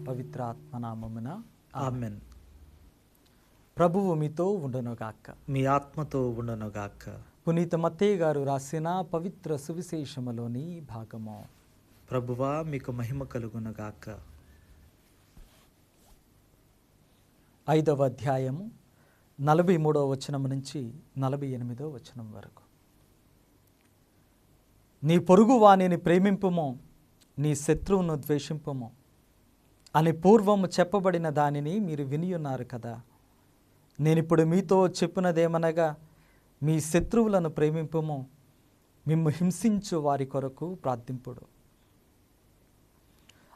పవిత్ర ఆత్మనామమున amen. ప్రభువు మీతో ఉండునుగాక. మీ ఆత్మతో ఉండునుగాక. పునీత మత్తయి గారు రాసిన పవిత్ర సువిశేషములోని భాగము. ప్రభువా మీకు మహిమ కలుగునుగాక. 5వ అధ్యాయము 43వ వచనం నుంచి 48వ వచనం వరకు. నీ పొరుగు వానిని ప్రేమింపుము, నీ శత్రువును ద్వేషింపుము అని పూర్వము చెప్పబడిన దానిని మీరు వినియున్నారు కదా. నేనిప్పుడు మీతో చెప్పినదేమనగా, మీ శత్రువులను ప్రేమింపుము, మిమ్ము హింసించు వారి కొరకు ప్రార్థింపుడు.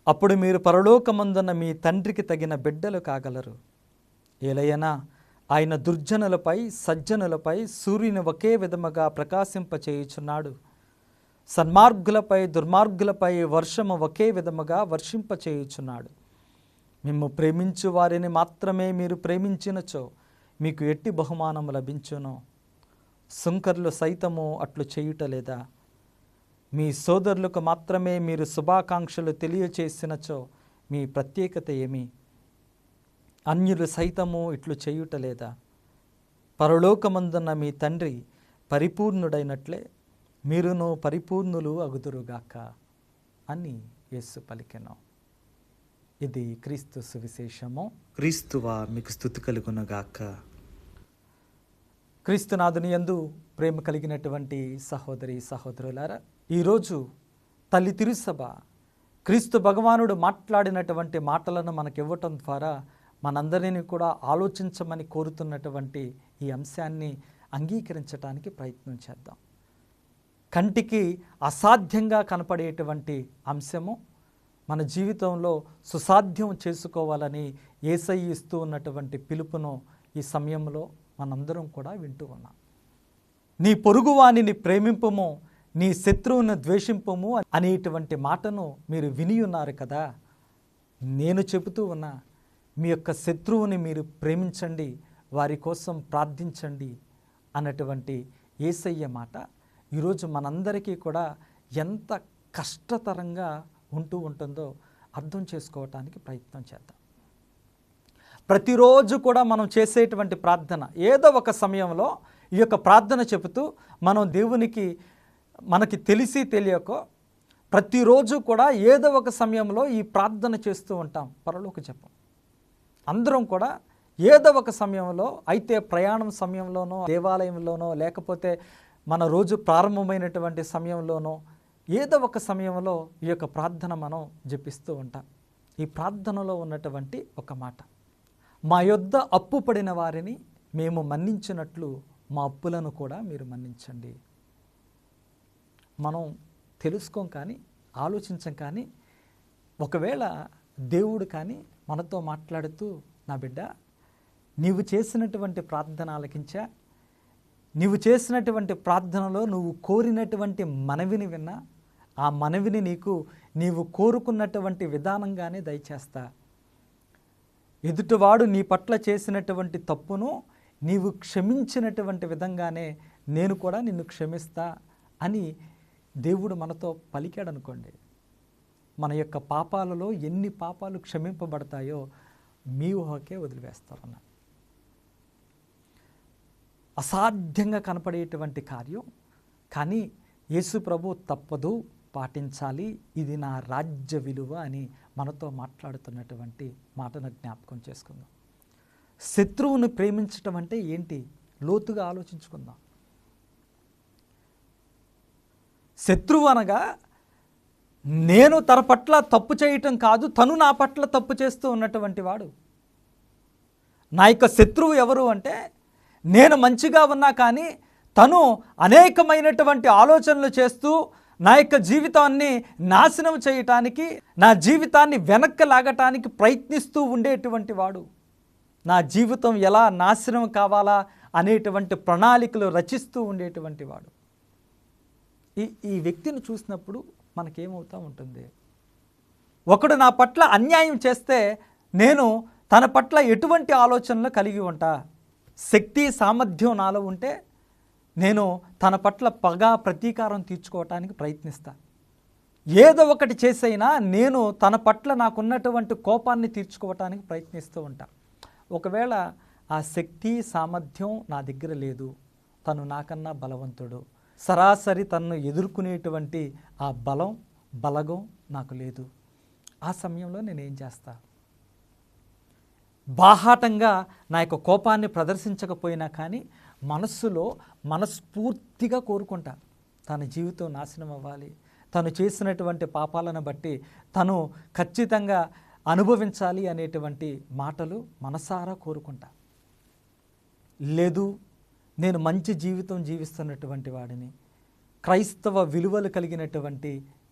అప్పుడు మీరు పరలోకమందున్న మీ తండ్రికి తగిన బిడ్డలు కాగలరు. ఏలయనా ఆయన దుర్జనులపై సజ్జనులపై సూర్యుని ఒకే విధముగా ప్రకాశింపచేయుచున్నాడు. సన్మార్గులపై దుర్మార్గులపై వర్షము ఒకే విధముగా వర్షింపచేయుచున్నాడు. మిమ్ము ప్రేమించు వారిని మాత్రమే మీరు ప్రేమించినచో మీకు ఎట్టి బహుమానము లభించును. సుంకర్లు సైతము అట్లు చేయుటలేదా? మీ సోదరులకు మాత్రమే మీరు శుభాకాంక్షలు తెలియచేసినచో మీ ప్రత్యేకత ఏమి? అన్యులు సైతము ఇట్లు చేయుటలేదా? పరలోకమందున్న మీ తండ్రి పరిపూర్ణుడైనట్లే మీరును పరిపూర్ణులు అగుదురుగాక అని యేసు పలికెను. ఇది క్రీస్తు సువిశేషము. క్రీస్తువా మీకు స్తుతి కలుగునుగాక. క్రీస్తునాథుని యందు ప్రేమ కలిగినటువంటి సహోదరి సహోదరులారా, ఈరోజు తల్లి తిరుసభ క్రీస్తు భగవానుడు మాట్లాడినటువంటి మాటలను మనకివ్వటం ద్వారా మనందరినీ కూడా ఆలోచించమని కోరుతున్నటువంటి ఈ అంశాన్ని అంగీకరించడానికి ప్రయత్నం చేద్దాం. కంటికి అసాధ్యంగా కనపడేటువంటి అంశము మన జీవితంలో సుసాధ్యం చేసుకోవాలని యేసయ్య ఇస్తూ ఉన్నటువంటి పిలుపును ఈ సమయంలో మనందరం కూడా వింటూ ఉన్నాం. నీ పొరుగువానిని ప్రేమింపుము, నీ శత్రువును ద్వేషింపుము అనేటువంటి మాటను మీరు విని ఉన్నారు కదా. నేను చెబుతూ ఉన్నా, మీ యొక్క శత్రువుని మీరు ప్రేమించండి, వారి కోసం ప్రార్థించండి అన్నటువంటి యేసయ్య మాట ఈరోజు మనందరికీ కూడా ఎంత కష్టతరంగా ఉంటూ ఉంటుందో అర్థం చేసుకోవటానికి ప్రయత్నం చేద్దాం. ప్రతిరోజు కూడా మనం చేసేటువంటి ప్రార్థన ఏదో ఒక సమయంలో ఈ యొక్క ప్రార్థన చెబుతూ మనం దేవునికి మనకి తెలిసి తెలియకో ప్రతిరోజు కూడా ఏదో ఒక సమయంలో ఈ ప్రార్థన చేస్తూ ఉంటాం. పరలోక జపం అందరం కూడా ఏదో ఒక సమయంలో, అయితే ప్రయాణం సమయంలోనో, దేవాలయంలోనో, లేకపోతే మన రోజు ప్రారంభమైనటువంటి సమయంలోనో, ఏదో ఒక సమయంలో ఈ యొక్క ప్రార్థన మనం జపిస్తూ ఉంటాం. ఈ ప్రార్థనలో ఉన్నటువంటి ఒక మాట, మా యొద్ద అప్పు పడిన వారిని మేము మన్నించినట్లు మా అప్పులను కూడా మీరు మన్నించండి. మనం తెలుసుకోం కానీ, ఆలోచించం కానీ, ఒకవేళ దేవుడు కానీ మనతో మాట్లాడుతూ, నా బిడ్డ నీవు చేసినటువంటి ప్రార్థన ఆలకించా, నీవు చేసినటువంటి ప్రార్థనలో నువ్వు కోరినటువంటి మనవిని విన్నా, ఆ మనవిని నీవు కోరుకున్నటువంటి విధానంగానే దయచేస్తా. ఎదుటివాడు నీ పట్ల చేసినటువంటి తప్పును నీవు క్షమించినటువంటి విధంగానే నేను కూడా నిన్ను క్షమిస్తా అని దేవుడు మనతో పలికాడనుకోండి, మన యొక్క పాపాలలో ఎన్ని పాపాలు క్షమింపబడతాయో మీ ఊహకే వదిలివేస్తారన్న. అసాధ్యంగా కనపడేటువంటి కార్యం, కానీ యేసు ప్రభు తప్పదు, పాటించాలి, ఇది నా రాజ్య విలువ అని మనతో మాట్లాడుతున్నటువంటి మాటను జ్ఞాపకం చేసుకుందాం. శత్రువుని ప్రేమించటం అంటే ఏంటి? లోతుగా ఆలోచించుకుందాం. శత్రువు అనగా నేను తన పట్ల తప్పు చేయటం కాదు, తను నా పట్ల తప్పు చేస్తూ ఉన్నటువంటి వాడు. నా యొక్క శత్రువు ఎవరు అంటే, నేను మంచిగా ఉన్నా కానీ తను అనేకమైనటువంటి ఆలోచనలు చేస్తూ నా యొక్క జీవితాన్ని నాశనం చేయటానికి, నా జీవితాన్ని వెనక్కి లాగటానికి ప్రయత్నిస్తూ ఉండేటువంటి వాడు. నా జీవితం ఎలా నాశనం కావాలా అనేటువంటి ప్రణాళికలు రచిస్తూ ఉండేటువంటి వాడు. ఈ వ్యక్తిని చూసినప్పుడు మనకేమవుతూ ఉంటుంది? ఒకడు నా పట్ల అన్యాయం చేస్తే నేను తన పట్ల ఎటువంటి ఆలోచనలు కలిగి ఉంటా? శక్తి సామర్థ్యం నాలో ఉంటే నేను తన పట్ల పగ ప్రతీకారం తీర్చుకోవటానికి ప్రయత్నిస్తా. ఏదో ఒకటి చేసైనా నేను తన పట్ల నాకున్నటువంటి కోపాన్ని తీర్చుకోవటానికి ప్రయత్నిస్తూ ఉంటా. ఒకవేళ ఆ శక్తి సామర్థ్యం నా దగ్గర లేదు, తను నాకన్నా బలవంతుడు, సరాసరి తనను ఎదుర్కొనేటువంటి ఆ బలగం నాకు లేదు, ఆ సమయంలో నేనేం చేస్తా? బాహాటంగా నా యొక్క కోపాన్ని ప్రదర్శించకపోయినా కానీ మనస్సులో మనస్ఫూర్తిగా కోరుకుంటా తన జీవితం నాశనం అవ్వాలి, తను చేసినటువంటి పాపాలను బట్టి తను ఖచ్చితంగా అనుభవించాలి అనేటువంటి మాటలు మనసారా కోరుకుంటా. లేదు, నేను మంచి జీవితం జీవిస్తున్నటువంటి వాడిని, క్రైస్తవ విలువలు కలిగినటువంటి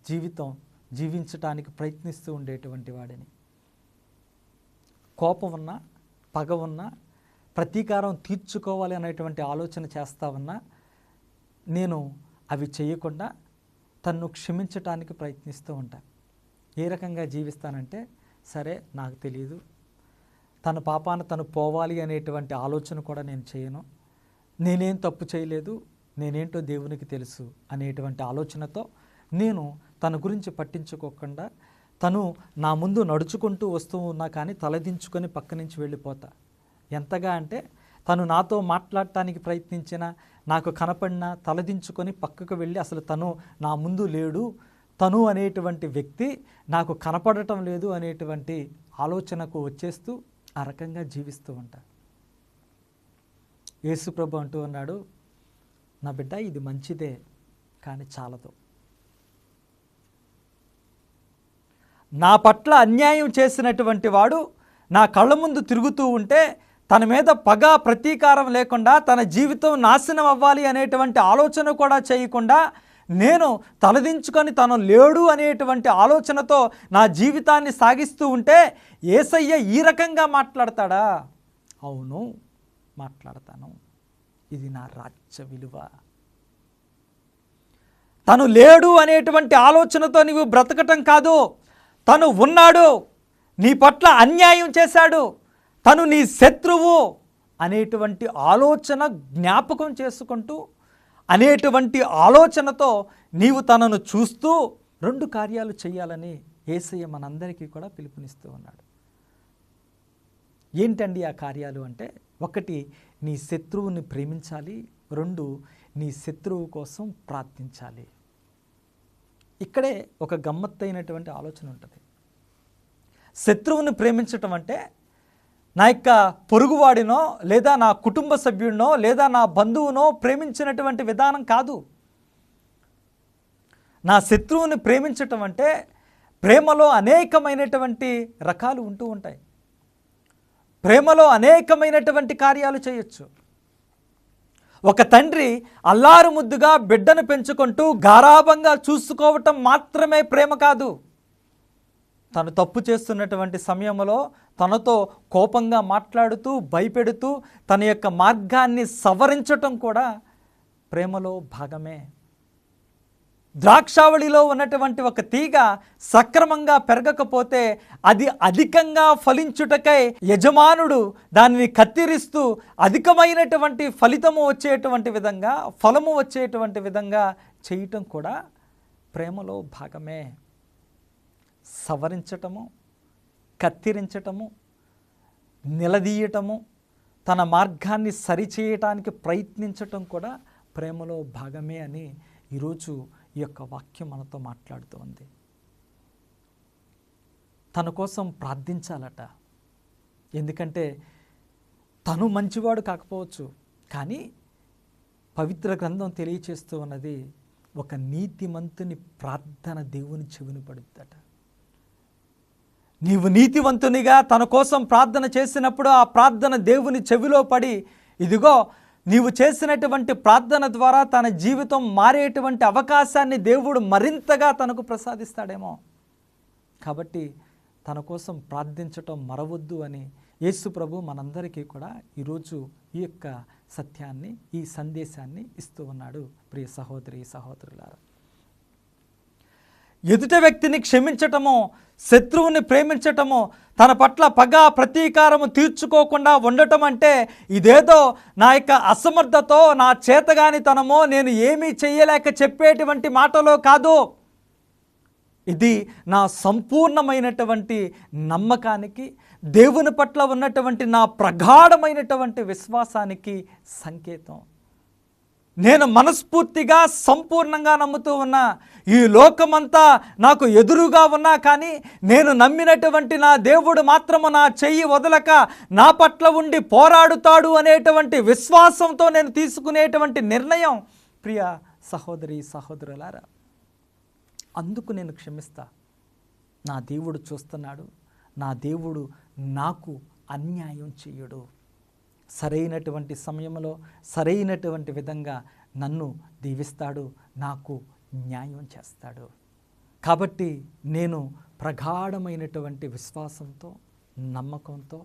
జీవితం జీవించటానికి ప్రయత్నిస్తూ ఉండేటువంటి వాడిని, కోపం ఉన్నా పగ ఉన్నా ప్రతీకారం తీర్చుకోవాలి అనేటువంటి ఆలోచన చేస్తా ఉన్నా నేను అవి చేయకుండా తన్ను క్షమించటానికి ప్రయత్నిస్తూ ఉంటా. ఏ రకంగా జీవిస్తానంటే, సరే నాకు తెలియదు, తన పాపాన తను పోవాలి అనేటువంటి ఆలోచన కూడా నేను చేయను, నేనేం తప్పు చేయలేదు, నేనేంటో దేవునికి తెలుసు అనేటువంటి ఆలోచనతో నేను తన గురించి పట్టించుకోకుండా తను నా ముందు నడుచుకుంటూ వస్తూ ఉన్నా కానీ తలదించుకొని పక్క నుంచి వెళ్ళిపోతా. ఎంతగా అంటే తను నాతో మాట్లాడటానికి ప్రయత్నించిన, నాకు కనపడినా తలదించుకొని పక్కకు వెళ్ళి అసలు తను నా ముందు లేడు, తను అనేటువంటి వ్యక్తి నాకు కనపడటం లేదు అనేటువంటి ఆలోచనకు వచ్చేస్తూ ఆ రకంగా జీవిస్తూ ఉంటా. యేసుప్రభు అంటూ ఉన్నాడు, నా బిడ్డ ఇది మంచిదే కానీ చాలదు. నా పట్ల అన్యాయం చేసినటువంటి వాడు నా కళ్ళ ముందు తిరుగుతూ ఉంటే తన మీద పగ ప్రతీకారం లేకుండా తన జీవితం నాశనం అవ్వాలి అనేటువంటి ఆలోచన కూడా చేయకుండా నేను తలదించుకొని తను లేడు అనేటువంటి ఆలోచనతో నా జీవితాన్ని సాగిస్తూ ఉంటే యేసయ్య ఈ రకంగా మాట్లాడతాడా? అవును, మాట్లాడతాను. ఇది నా రాజ్య విలువ. తను లేడు అనేటువంటి ఆలోచనతో నీవు బ్రతకటం కాదు, తను ఉన్నాడు, నీ పట్ల అన్యాయం చేశాడు, తను నీ శత్రువు అనేటువంటి ఆలోచన జ్ఞాపకం చేసుకుంటూ అనేటువంటి ఆలోచనతో నీవు తనను చూస్తూ 2 కార్యాలు చేయాలని యేసయ్య మనందరికీ కూడా పిలుపునిస్తూ ఉన్నాడు. ఏంటండి ఆ కార్యాలు అంటే, 1 నీ శత్రువుని ప్రేమించాలి, 2 నీ శత్రువు కోసం ప్రార్థించాలి. ఇక్కడే ఒక గమ్మత్తైనటువంటి ఆలోచన ఉంటుంది. శత్రువుని ప్రేమించటం అంటే నా యొక్క పొరుగువాడినో లేదా నా కుటుంబ సభ్యుడినో లేదా నా బంధువునో ప్రేమించినటువంటి విధానం కాదు. నా శత్రువుని ప్రేమించటం అంటే ప్రేమలో అనేకమైనటువంటి రకాలు ఉంటూ ఉంటాయి, ప్రేమలో అనేకమైనటువంటి కార్యాలు చేయొచ్చు. ఒక తండ్రి అల్లారు ముద్దుగా బిడ్డను పెంచుకుంటూ గారాబంగా చూసుకోవటం మాత్రమే ప్రేమ కాదు. తను తప్పు చేస్తున్నటువంటి సమయంలో తనతో కోపంగా మాట్లాడుతూ భయపెడుతూ తన యొక్క మార్గాన్ని సవరించటం కూడా ప్రేమలో భాగమే. ద్రాక్షావళిలో ఉన్నటువంటి ఒక తీగ సక్రమంగా పెరగకపోతే అది అధికంగా ఫలించుటకై యజమానుడు దానిని కత్తిరిస్తూ అధికమైనటువంటి ఫలితము వచ్చేటువంటి విధంగా, ఫలము వచ్చేటువంటి విధంగా చేయటం కూడా ప్రేమలో భాగమే. సవరించటము, కత్తిరించటము, నిలదీయటము, తన మార్గాన్ని సరిచేయటానికి ప్రయత్నించటం కూడా ప్రేమలో భాగమే అని ఈరోజు ఈ యొక్క వాక్యం మనతో మాట్లాడుతూ ఉంది. తన కోసం ప్రార్థించాలట. ఎందుకంటే తను మంచివాడు కాకపోవచ్చు, కానీ పవిత్ర గ్రంథం తెలియచేస్తూ ఉన్నది, ఒక నీతిమంతుని ప్రార్థన దేవుని చెవిని పడుద్దట. నీవు నీతివంతునిగా తన కోసం ప్రార్థన చేసినప్పుడు ఆ ప్రార్థన దేవుని చెవిలో పడి, ఇదిగో నీవు చేసినటువంటి ప్రార్థన ద్వారా తన జీవితం మారేటువంటి అవకాశాన్ని దేవుడు మరింతగా తనకు ప్రసాదిస్తాడేమో. కాబట్టి తన కోసం ప్రార్థించటం మరవద్దు అని యేసు ప్రభు మనందరికీ కూడా ఈరోజు ఈ యొక్క సత్యాన్ని, ఈ సందేశాన్ని ఇస్తూ ఉన్నాడు. ప్రియ సహోదరి సహోదరులారా, ఎదుట వ్యక్తిని క్షమించటము, శత్రువుని ప్రేమించటము, తన పట్ల పగ ప్రతీకారము తీర్చుకోకుండా ఉండటం అంటే ఇదేదో నా యొక్క అసమర్థతో, నా చేతగానితనమో, నేను ఏమీ చెయ్యలేక చెప్పేటువంటి మాటలో కాదు. ఇది నా సంపూర్ణమైనటువంటి నమ్మకానికి, దేవుని పట్ల ఉన్నటువంటి నా ప్రగాఢమైనటువంటి విశ్వాసానికి సంకేతం. నేను మనస్ఫూర్తిగా సంపూర్ణంగా నమ్ముతూ ఉన్నా. ఈ లోకమంతా నాకు ఎదురుగా ఉన్నా కానీ నేను నమ్మినటువంటి నా దేవుడు మాత్రము నా చెయ్యి వదలక నా పట్ల ఉండి పోరాడుతాడు అనేటువంటి విశ్వాసంతో నేను తీసుకునేటువంటి నిర్ణయం, ప్రియ సహోదరి సహోదరులారా, అందుకు నేను క్షమిస్తా. నా దేవుడు చూస్తున్నాడు, నా దేవుడు నాకు అన్యాయం చెయ్యడు. సరైనటువంటి సమయంలో సరైనటువంటి విధంగా నన్ను దీవిస్తాడు, నాకు న్యాయం చేస్తాడు. కాబట్టి నేను ప్రగాఢమైనటువంటి విశ్వాసంతో, నమ్మకంతో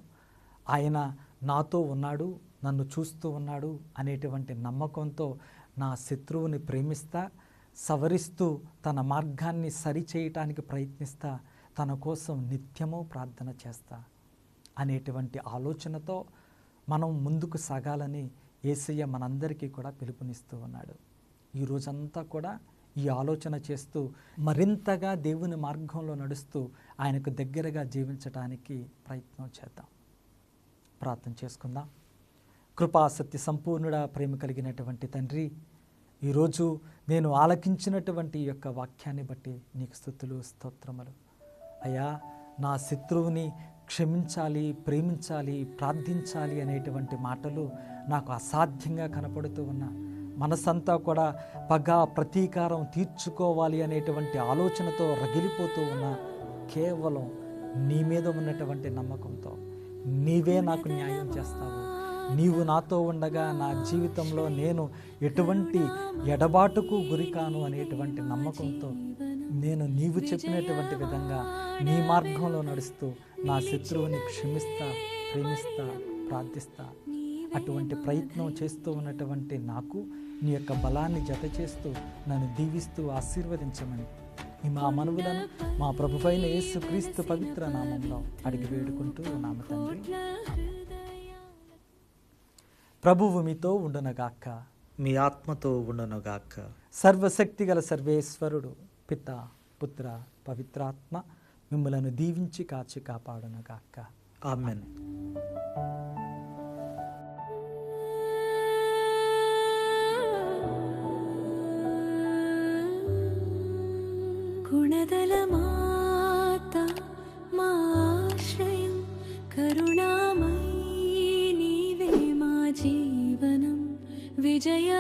ఆయన నాతో ఉన్నాడు, నన్ను చూస్తూ ఉన్నాడు అనేటువంటి నమ్మకంతో నా శత్రువుని ప్రేమిస్తా, సవరిస్తూ తన మార్గాన్ని సరిచేయటానికి ప్రయత్నిస్తా, తన కోసం నిత్యము ప్రార్థన చేస్తా అనేటువంటి ఆలోచనతో మనం ముందుకు సాగాలని యేసయ్య మనందరికీ కూడా పిలుపునిస్తూ ఉన్నాడు. ఈ రోజంతా కూడా ఈ ఆలోచన చేస్తూ మరింతగా దేవుని మార్గంలో నడుస్తూ ఆయనకు దగ్గరగా జీవించడానికి ప్రయత్నం చేద్దాం. ప్రార్థన చేసుకుందాం. కృపా సత్య సంపూర్ణుడా, ప్రేమ కలిగినటువంటి తండ్రి, ఈరోజు నేను ఆలకించినటువంటి ఈ యొక్క వాక్యాన్ని బట్టి నీకు స్తుతులు, స్తోత్రములు. అయ్యా, నా శత్రువుని క్షమించాలి, ప్రేమించాలి, ప్రార్థించాలి అనేటువంటి మాటలు నాకు అసాధ్యంగా కనపడుతూ ఉన్నా. మనసంతా కూడా పగ, ప్రతీకారం తీర్చుకోవాలి అనేటువంటి ఆలోచనతో రగిలిపోతూ ఉన్నా. కేవలం నీ మీద ఉన్నటువంటి నమ్మకంతో నీవే నాకు న్యాయం చేస్తావు, నీవు నాతో ఉండగా నా జీవితంలో నేను ఎటువంటి ఎడబాటుకు గురికాను అనేటువంటి నమ్మకంతో నేను నీవు చెప్పినటువంటి విధంగా నీ మార్గంలో నడుస్తూ నా శత్రువుని క్షమిస్తా, ప్రేమిస్తా, ప్రార్థిస్తా. అటువంటి ప్రయత్నం చేస్తూ ఉన్నటువంటి నాకు నీ యొక్క బలాన్ని జత చేస్తూ నన్ను దీవిస్తూ ఆశీర్వదించమని ఈ మా మనవులను మా ప్రభువైన యేసుక్రీస్తు పవిత్ర నామంలో అడిగి వేడుకుంటూ ఉన్నాము తండ్రి. ప్రభువు మీతో ఉండునగాక, మీ ఆత్మతో ఉండునుగాక. సర్వశక్తిగల సర్వేశ్వరుడు పిత, పుత్ర, పవిత్రాత్మ మిమ్మలను దీవించి కాచి కాపాడునగాక. ఆమెన్. గుణదల మాత మా ఆశ్రయం, కరుణామయీ నీవే మా జీవనం, విజయ